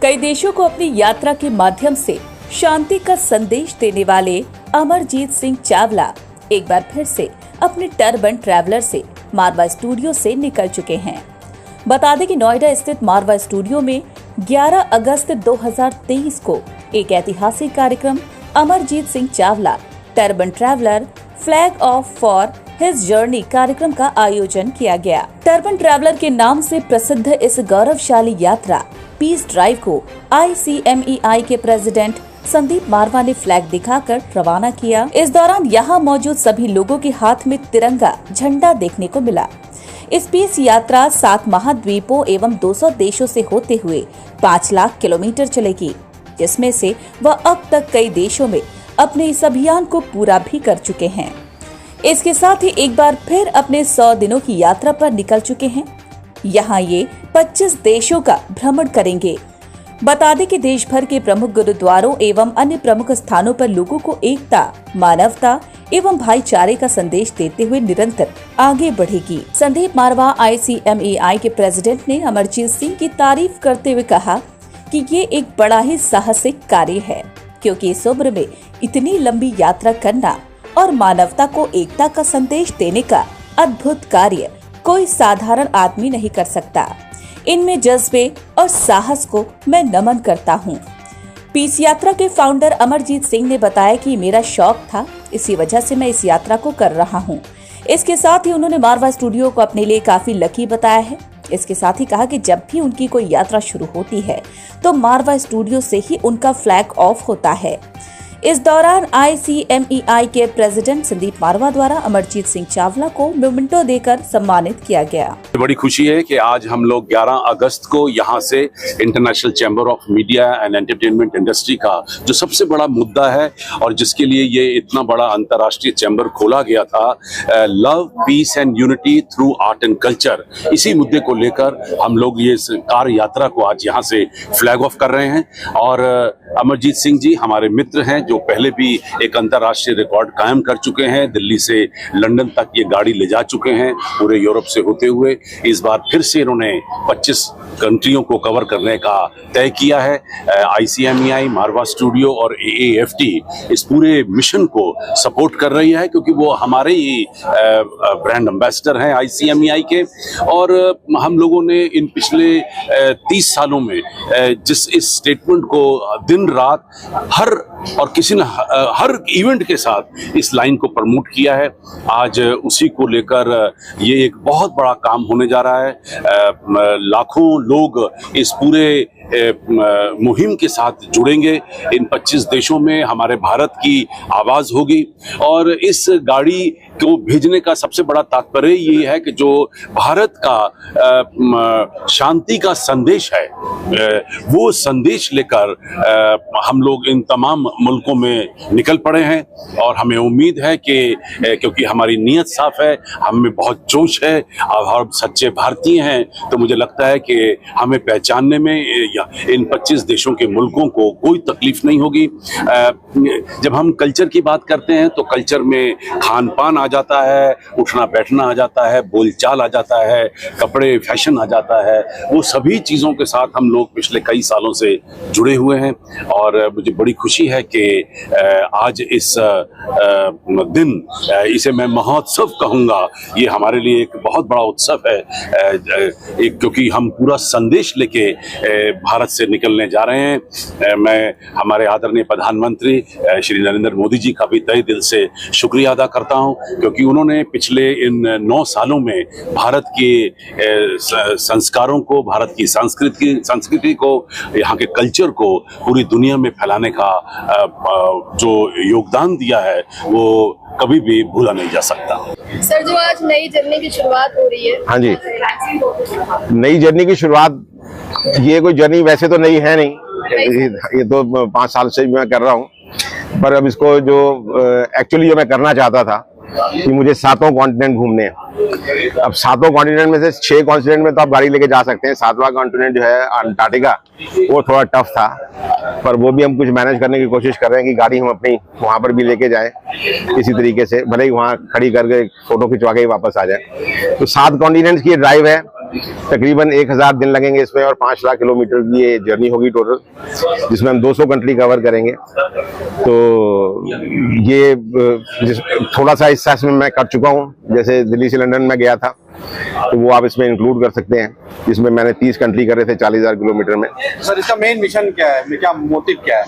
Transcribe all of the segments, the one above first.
कई देशों को अपनी यात्रा के माध्यम से शांति का संदेश देने वाले अमरजीत सिंह चावला एक बार फिर से अपने टर्बन ट्रैवलर से मारवा स्टूडियो से निकल चुके हैं। बता दें कि नोएडा स्थित मारवा स्टूडियो में 11 अगस्त 2023 को एक ऐतिहासिक कार्यक्रम Amarjeet Singh Chawla turban traveller flag of for his journey कार्यक्रम का आयोजन किया गया। टर्बन ट्रैवलर के नाम से प्रसिद्ध इस गौरवशाली यात्रा पीस ड्राइव को ICMEI के प्रेसिडेंट संदीप मारवा ने फ्लैग दिखाकर रवाना किया। इस दौरान यहाँ मौजूद सभी लोगों के हाथ में तिरंगा झंडा देखने को मिला। इस पीस यात्रा 7 महाद्वीपों एवं 200 देशों से होते हुए 5 लाख किलोमीटर चलेगी, जिसमें से वह अब तक कई देशों में अपने इस अभियान को पूरा भी कर चुके हैं। इसके साथ ही एक बार फिर अपने 100 दिनों की यात्रा पर निकल चुके हैं। यहाँ ये 25 देशों का भ्रमण करेंगे। बता दें कि देश भर के प्रमुख गुरुद्वारों एवं अन्य प्रमुख स्थानों पर लोगों को एकता, मानवता एवं भाईचारे का संदेश देते हुए निरंतर आगे बढ़ेगी। संदीप मारवा ICMEI के प्रेसिडेंट ने अमरजीत सिंह की तारीफ करते हुए कहा कि ये एक बड़ा ही साहसिक कार्य है, क्योंकि इस उम्र में इतनी लंबी यात्रा करना और मानवता को एकता का संदेश देने का अद्भुत कार्य कोई साधारण आदमी नहीं कर सकता। इनमें जज्बे और साहस को मैं नमन करता हूँ। पीस यात्रा के फाउंडर अमरजीत सिंह ने बताया कि मेरा शौक था, इसी वजह से मैं इस यात्रा को कर रहा हूँ। इसके साथ ही उन्होंने मारवा स्टूडियो को अपने लिए काफी लकी बताया है। इसके साथ ही कहा कि जब भी उनकी कोई यात्रा शुरू होती है तो मारवा स्टूडियो से ही उनका फ्लैग ऑफ होता है। इस दौरान ICMEI के प्रेसिडेंट संदीप मारवा द्वारा अमरजीत सिंह चावला को मोमेंटो देकर सम्मानित किया गया। बड़ी खुशी है कि आज हम लोग 11 अगस्त को यहाँ से international chamber of media and entertainment industry का जो सबसे बड़ा मुद्दा है और जिसके लिए ये इतना बड़ा अंतर्राष्ट्रीय चैम्बर खोला गया था, love piece and unity through art and culture, इसी मुद्दे को लेकर हम लोग ये कार यात्रा को आज यहाँ से फ्लैग ऑफ कर रहे हैं। और अमरजीत सिंह जी हमारे मित्र हैं जो पहले भी एक अंतर्राष्ट्रीय रिकॉर्ड कायम कर चुके हैं। दिल्ली से लंदन तक ये गाड़ी ले जा चुके हैं पूरे यूरोप से होते हुए। इस बार फिर से इन्होंने 25 कंट्रियों को कवर करने का तय किया है। ICMEI, मारवा स्टूडियो और AAFT इस पूरे मिशन को सपोर्ट कर रही है, क्योंकि वो हमारे ही ब्रांड एम्बेसडर हैं ICMEI के। और हम लोगों ने इन पिछले 30 सालों में जिस इस स्टेटमेंट को दिन रात किसी ने हर इवेंट के साथ इस लाइन को प्रमोट किया है, आज उसी को लेकर ये एक बहुत बड़ा काम होने जा रहा है। लाखों लोग इस पूरे मुहिम के साथ जुड़ेंगे। इन 25 देशों में हमारे भारत की आवाज होगी और इस गाड़ी को भेजने का सबसे बड़ा तात्पर्य ये है कि जो भारत का शांति का संदेश है, वो संदेश लेकर हम लोग इन तमाम मुल्कों में निकल पड़े हैं। और हमें उम्मीद है कि क्योंकि हमारी नीयत साफ है, हम में बहुत जोश है और हम सच्चे भारतीय हैं, तो मुझे लगता है कि हमें पहचानने में इन 25 देशों के मुल्कों को कोई तकलीफ नहीं होगी। जब हम कल्चर की बात करते हैं तो कल्चर में खान पान आ जाता है, उठना बैठना आ जाता है, बोलचाल आ जाता है, कपड़े फैशन आ जाता है। वो सभी चीज़ों के साथ हम लोग पिछले कई सालों से जुड़े हुए हैं और मुझे बड़ी खुशी है कि आज इस दिन, इसे मैं महोत्सव कहूँगा, ये हमारे लिए एक बहुत बड़ा उत्सव है, क्योंकि हम पूरा संदेश लेके भारत से निकलने जा रहे हैं। मैं हमारे आदरणीय प्रधानमंत्री श्री नरेंद्र मोदी जी का भी तहे दिल से शुक्रिया अदा करता हूं, क्योंकि उन्होंने पिछले इन 9 सालों में भारत के संस्कारों को, भारत की संस्कृति को, यहाँ के कल्चर को पूरी दुनिया में फैलाने का जो योगदान दिया है वो कभी भी भूला नहीं जा सकता। सर, जो आज नई जर्नी की शुरुआत हो रही है। हाँ जी, नई जर्नी की शुरुआत, ये कोई जर्नी वैसे तो नई है नहीं, ये तो 5 साल से मैं कर रहा हूँ। पर अब इसको जो एक्चुअली जो मैं करना चाहता था कि मुझे 7 कॉन्टिनेंट घूमने हैं। अब 7 कॉन्टिनेंट में से 6 कॉन्टिनेंट में तो आप गाड़ी लेके जा सकते हैं। 7वां कॉन्टिनेंट जो है अंटार्कटिका, वो थोड़ा टफ था, पर वो भी हम कुछ मैनेज करने की कोशिश कर रहे हैं कि गाड़ी हम अपनी वहां पर भी लेके जाएं किसी तरीके से, भले ही वहां खड़ी करके फोटो खिंचवा के ही वापस आ जाए। तो 7 कॉन्टिनेंट्स की ड्राइव है तकरीबन 1000 दिन लगेंगे इसमें और 5 लाख किलोमीटर की ये जर्नी होगी टोटल, जिसमें हम 200 कंट्री कवर करेंगे। तो ये थोड़ा सा हिस्सा इसमें मैं कर चुका हूँ, जैसे दिल्ली से लंदन में गया था तो वो आप इसमें इंक्लूड कर सकते हैं, जिसमें मैंने 30 कंट्री करे थे 40,000 किलोमीटर में। सर इसका मेन मिशन क्या है, क्या मोटिव क्या है?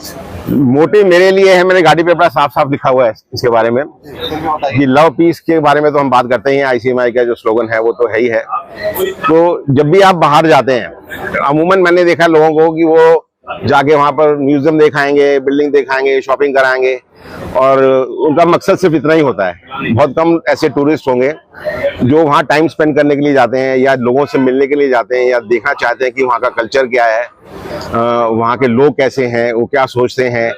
मोटिव मेरे लिए है, मेरे गाड़ी पे बड़ा साफ साफ लिखा हुआ है इसके बारे में कि लव पीस के बारे में तो हम बात करते हैं, ICMI का जो स्लोगन है वो तो है ही है। तो जब भी आप बाहर जाते हैं, अमूमन मैंने देखा लोगों को कि वो जाके वहां पर म्यूजियम दिखाएंगे, बिल्डिंग दिखाएंगे, शॉपिंग कराएंगे, और उनका मकसद सिर्फ इतना ही होता है। बहुत कम ऐसे टूरिस्ट होंगे जो वहाँ टाइम स्पेंड करने के लिए जाते हैं या लोगों से मिलने के लिए जाते हैं या देखना चाहते हैं कि वहाँ का कल्चर क्या है, वहाँ के लोग कैसे हैं, वो क्या सोचते हैं,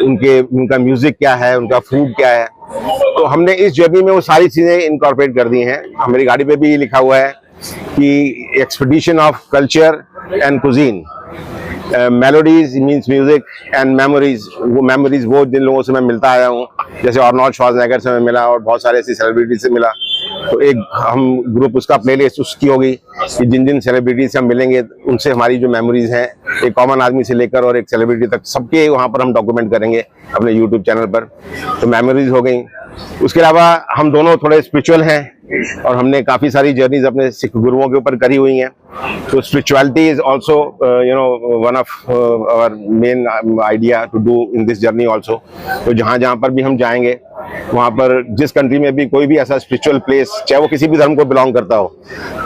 उनका म्यूजिक क्या है, उनका फूड क्या है। तो हमने इस जर्नी में वो सारी चीजें इनकॉर्पोरेट कर दी हैं। हमारी गाड़ी पे भी ये लिखा हुआ है कि expedition of culture and cuisine, melodies means music and memories, वो मेमोरीज वो जिन लोगों से मैं मिलता आया हूँ, जैसे आर्नोल्ड श्वार्ज़नेगर से मैं मिला और बहुत सारे ऐसी सेलिब्रिटी से मिला। तो एक हम ग्रुप उसका प्लेलिस्ट उसकी होगी कि जिन जिन सेलिब्रिटी से हम मिलेंगे उनसे हमारी जो मेमोरीज हैं, एक कॉमन आदमी से लेकर और एक सेलिब्रिटी तक, सबके वहाँ पर हम डॉक्यूमेंट करेंगे अपने यूट्यूब चैनल पर। तो मेमोरीज हो गई। उसके अलावा हम दोनों थोड़े स्पिरिचुअल हैं और हमने काफी सारी जर्नीज अपने सिख गुरुओं के ऊपर करी हुई हैं। तो spirituality is also one of our main idea to do in this journey also. तो जहाँ जहाँ पर भी हम जाएंगे, वहाँ पर जिस कंट्री में भी कोई भी ऐसा स्पिरिचुअल प्लेस, चाहे वो किसी भी धर्म को बिलोंग करता हो,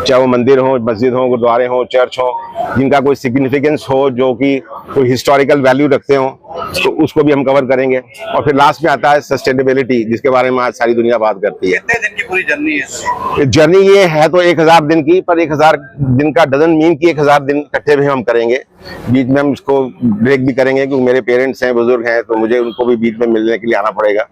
चाहे वो मंदिर हो, मस्जिद हो, गुरुद्वारे हो, चर्च हो, जिनका कोई सिग्निफिकेंस हो, जो कि कोई हिस्टोरिकल वैल्यू रखते हो, तो उसको भी हम कवर करेंगे। और फिर लास्ट में आता है सस्टेनेबिलिटी, जिसके बारे में आज सारी दुनिया बात करती है। कितने दिन की पूरी जर्नी है? जर्नी ये है तो 1000 दिन की, पर 1000 दिन का डजंट मीन कि 1000 दिन इकट्ठे भी हम करेंगे। बीच में हम इसको ब्रेक भी करेंगे, क्योंकि मेरे पेरेंट्स हैं, बुजुर्ग हैं, तो मुझे उनको भी बीच में मिलने के लिए आना पड़ेगा।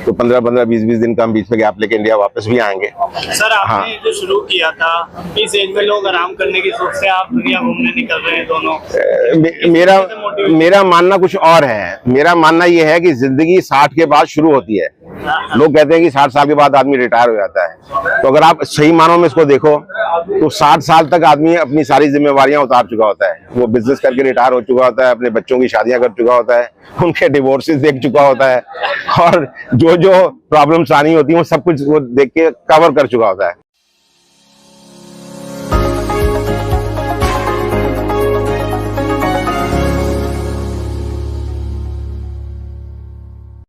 तो 15-15, 20-20 दिन का हम बीच में गैप लेके इंडिया वापस भी आएंगे। सर आपने जो शुरू किया था, इस एज में लोग आराम करने की सोच से आप दुनिया घूमने निकल रहे हैं दोनों। मेरा मानना कुछ और है। मेरा मानना यह है कि जिंदगी 60 के बाद शुरू होती है। लोग कहते हैं कि 60 साल के बाद आदमी रिटायर हो जाता है, तो अगर आप सही मानों में इसको देखो तो 60 साल तक आदमी अपनी सारी जिम्मेवारियां उतार चुका होता है। वो बिजनेस करके रिटायर हो चुका होता है, अपने बच्चों की शादियां कर चुका होता है, उनके डिवोर्सेस देख चुका होता है, और जो जो प्रॉब्लम्स आनी होती है वो सब कुछ वो देख के कवर कर चुका होता है।